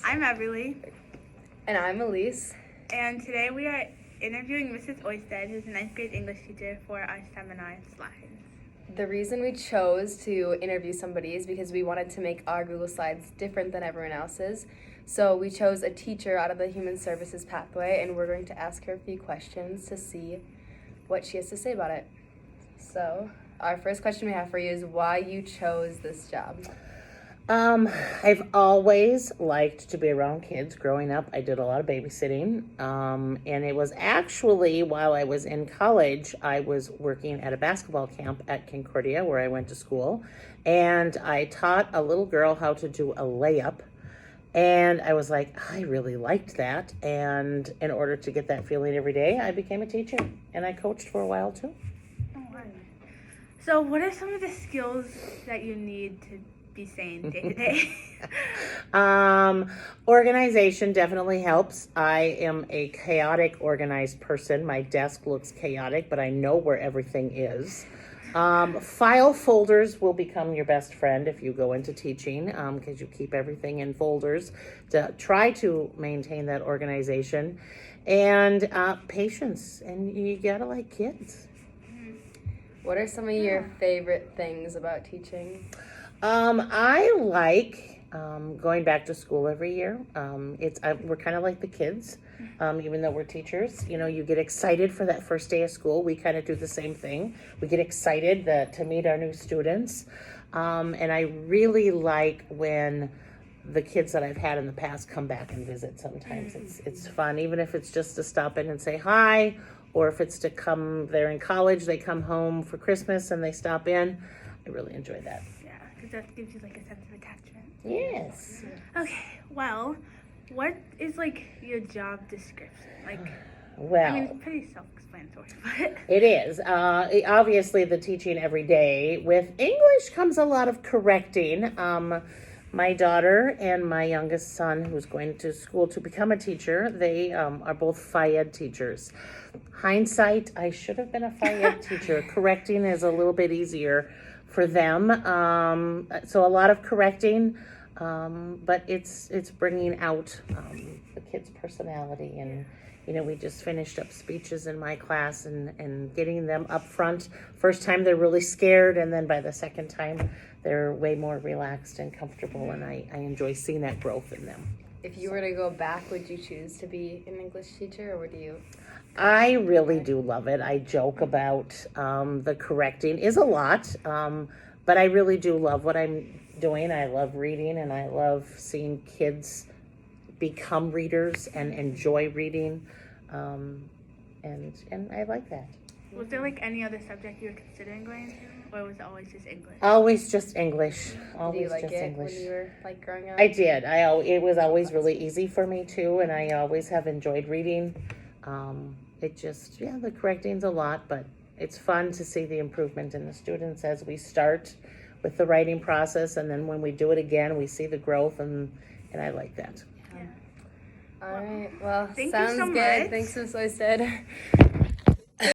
I'm Everly. And I'm Elise. And today we are interviewing Mrs. Oistad, who's a 9th grade English teacher, for our seminar slides. The reason we chose to interview somebody is because we wanted to make our Google Slides different than everyone else's. So we chose a teacher out of the Human Services pathway, and we're going to ask her a few questions to see what she has to say about it. So our first question we have for you is why you chose this job. I've always liked to be around kids. Growing up, I did a lot of babysitting, and it was actually while I was in college, I was working at a basketball camp at Concordia where I went to school, and I taught a little girl how to do a layup, and I was like, I really liked that, and in order to get that feeling every day, I became a teacher, and I coached for a while too. So what are some of the skills that you need to be saying day to day? Organization definitely helps. I am a chaotic, organized person. My desk looks chaotic, but I know where everything is. File folders will become your best friend if you go into teaching, because you keep everything in folders to try to maintain that organization. And patience, and you gotta like kids. What are some of your favorite things about teaching? I like going back to school every year. We're kind of like the kids, even though we're teachers. You know, you get excited for that first day of school. We kind of do the same thing. We get excited to meet our new students, and I really like when the kids that I've had in the past come back and visit. Sometimes it's fun, even if it's just to stop in and say hi, or if it's to come. They're in college, they come home for Christmas and they stop in. I really enjoy that. Because that gives you like a sense of attachment. Yes. Okay, well, what is like your job description? Well, I mean, it's pretty self-explanatory, but it is. Obviously, the teaching every day. With English comes a lot of correcting. My daughter and my youngest son, who's going to school to become a teacher, they are both Phi-Ed teachers. Hindsight, I should have been a Phi-Ed teacher. Correcting is a little bit easier for them. So a lot of correcting, but it's bringing out the kids' personality. And, you know, we just finished up speeches in my class and getting them up front. First time they're really scared, and then by the second time they're way more relaxed and comfortable, and I enjoy seeing that growth in them. If you were to go back, would you choose to be an English teacher, or would you? I really do love it. I joke about the correcting is a lot, but I really do love what I'm doing. I love reading, and I love seeing kids become readers and enjoy reading, and I like that. was there like any other subject you were considering going into, or was it always just English? Always just English. Did Always you like just it English. when you were like growing up? I did. It was always really easy for me too, and I always have enjoyed reading. The correcting's a lot, but it's fun to see the improvement in the students as we start with the writing process, and then when we do it again, we see the growth, and I like that. All right. Well, Thank you sounds so good. much. Thanks, Ms. Oistad.